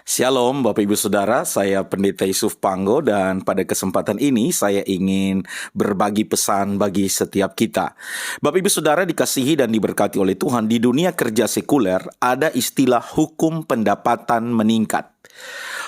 Shalom Bapak Ibu Saudara, saya Pendeta Yusuf Panggo dan pada kesempatan ini saya ingin berbagi pesan bagi setiap kita. Bapak Ibu Saudara dikasihi dan diberkati oleh Tuhan, di dunia kerja sekuler ada istilah hukum pendapatan meningkat.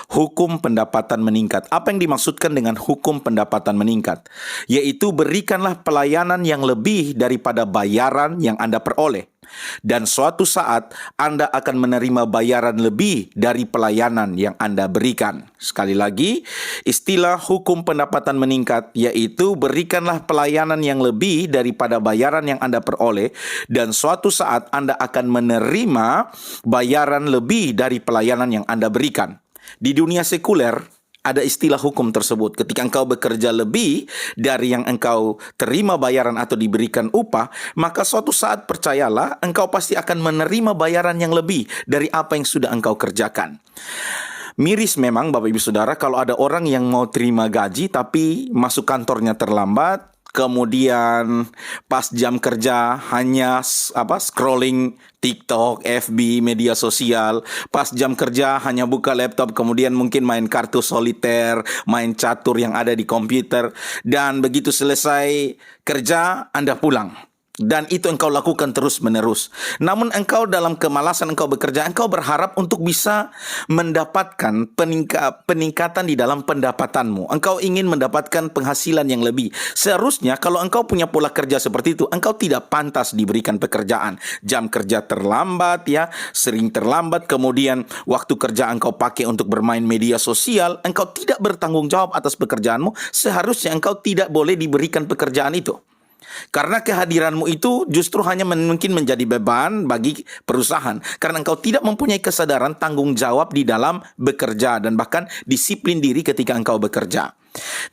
Hukum pendapatan meningkat. Apa yang dimaksudkan dengan hukum pendapatan meningkat? Yaitu berikanlah pelayanan yang lebih daripada bayaran yang Anda peroleh. Dan suatu saat Anda akan menerima bayaran lebih dari pelayanan yang Anda berikan. Sekali lagi, istilah hukum pendapatan meningkat yaitu berikanlah pelayanan yang lebih daripada bayaran yang Anda peroleh, dan suatu saat Anda akan menerima bayaran lebih dari pelayanan yang Anda berikan. Di dunia sekuler ada istilah hukum tersebut. Ketika engkau bekerja lebih dari yang engkau terima bayaran atau diberikan upah, maka suatu saat percayalah, engkau pasti akan menerima bayaran yang lebih dari apa yang sudah engkau kerjakan. Miris memang Bapak Ibu Saudara kalau ada orang yang mau terima gaji tapi masuk kantornya terlambat, kemudian pas jam kerja hanya scrolling TikTok, FB, media sosial. Pas jam kerja hanya buka laptop, kemudian mungkin main kartu soliter, main catur yang ada di komputer. Dan begitu selesai kerja, Anda pulang. Dan itu engkau lakukan terus-menerus. Namun engkau dalam kemalasan engkau bekerja, engkau berharap untuk bisa mendapatkan peningkatan di dalam pendapatanmu. Engkau ingin mendapatkan penghasilan yang lebih. Seharusnya kalau engkau punya pola kerja seperti itu, engkau tidak pantas diberikan pekerjaan. Jam kerja terlambat, sering terlambat. Kemudian waktu kerja engkau pakai untuk bermain media sosial. Engkau tidak bertanggung jawab atas pekerjaanmu. Seharusnya engkau tidak boleh diberikan pekerjaan itu. Karena kehadiranmu itu justru hanya mungkin menjadi beban bagi perusahaan. Karena engkau tidak mempunyai kesadaran tanggung jawab di dalam bekerja dan bahkan disiplin diri ketika engkau bekerja.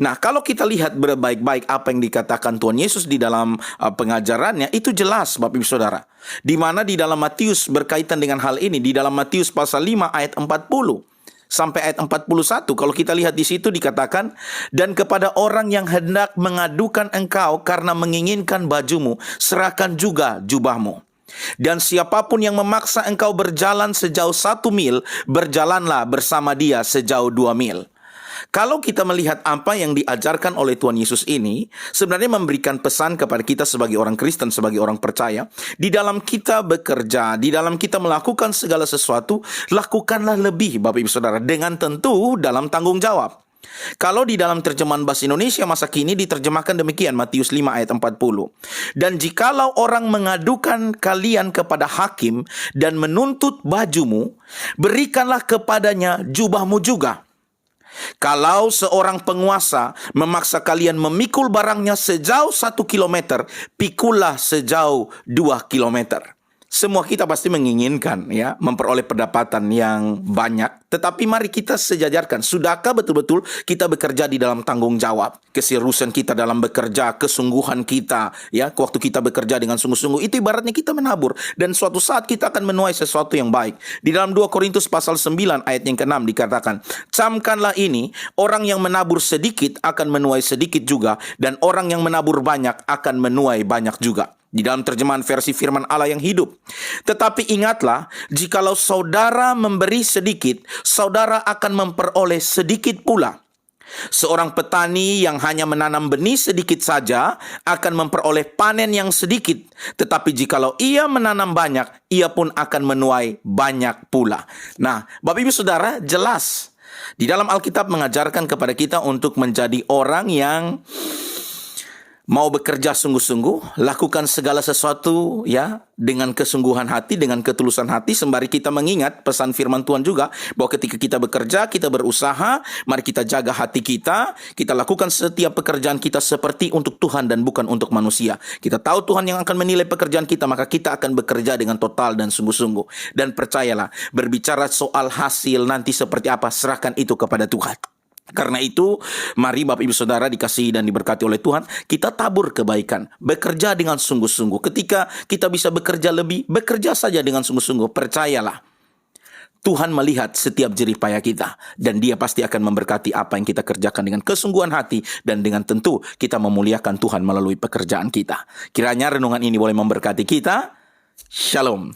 Nah, kalau kita lihat berbaik-baik apa yang dikatakan Tuhan Yesus di dalam pengajarannya, itu jelas Bapak Ibu Saudara. Di mana di dalam Matius berkaitan dengan hal ini, di dalam Matius pasal 5 ayat 40. Sampai ayat 41, kalau kita lihat di situ dikatakan, dan kepada orang yang hendak mengadukan engkau karena menginginkan bajumu, serahkan juga jubahmu. Dan siapapun yang memaksa engkau berjalan sejauh 1 mil, berjalanlah bersama dia sejauh 2 mil. Kalau kita melihat apa yang diajarkan oleh Tuhan Yesus ini, sebenarnya memberikan pesan kepada kita sebagai orang Kristen, sebagai orang percaya, di dalam kita bekerja, di dalam kita melakukan segala sesuatu, lakukanlah lebih Bapak Ibu Saudara, dengan tentu dalam tanggung jawab. Kalau di dalam terjemahan bahasa Indonesia masa kini diterjemahkan demikian, Matius 5 ayat 40. Dan jikalau orang mengadukan kalian kepada hakim dan menuntut bajumu, berikanlah kepadanya jubahmu juga. Kalau seorang penguasa memaksa kalian memikul barangnya sejauh 1 kilometer, pikullah sejauh 2 kilometer. Semua kita pasti menginginkan memperoleh pendapatan yang banyak. Tetapi mari kita sejajarkan. Sudahkah betul-betul kita bekerja di dalam tanggung jawab? Keseriusan kita dalam bekerja, kesungguhan kita, waktu kita bekerja dengan sungguh-sungguh, itu ibaratnya kita menabur. Dan suatu saat kita akan menuai sesuatu yang baik. Di dalam 2 Korintus pasal 9 ayat yang ke-6 dikatakan, camkanlah ini, orang yang menabur sedikit akan menuai sedikit juga, dan orang yang menabur banyak akan menuai banyak juga. Di dalam terjemahan versi firman Allah yang hidup. Tetapi ingatlah, jikalau saudara memberi sedikit, saudara akan memperoleh sedikit pula. Seorang petani yang hanya menanam benih sedikit saja akan memperoleh panen yang sedikit. Tetapi jikalau ia menanam banyak, ia pun akan menuai banyak pula. Nah, Bapak Ibu Saudara, jelas di dalam Alkitab mengajarkan kepada kita untuk menjadi orang yang mau bekerja sungguh-sungguh, lakukan segala sesuatu dengan kesungguhan hati, dengan ketulusan hati, sembari kita mengingat pesan firman Tuhan juga bahwa ketika kita bekerja, kita berusaha, mari kita jaga hati kita lakukan setiap pekerjaan kita seperti untuk Tuhan dan bukan untuk manusia. Kita tahu Tuhan yang akan menilai pekerjaan kita, maka kita akan bekerja dengan total dan sungguh-sungguh. Dan percayalah, berbicara soal hasil nanti seperti apa, serahkan itu kepada Tuhan. Karena itu, mari Bapak Ibu Saudara dikasihi dan diberkati oleh Tuhan, kita tabur kebaikan, bekerja dengan sungguh-sungguh. Ketika kita bisa bekerja lebih, bekerja saja dengan sungguh-sungguh. Percayalah, Tuhan melihat setiap jerih payah kita, dan Dia pasti akan memberkati apa yang kita kerjakan dengan kesungguhan hati, dan dengan tentu kita memuliakan Tuhan melalui pekerjaan kita. Kiranya renungan ini boleh memberkati kita. Shalom.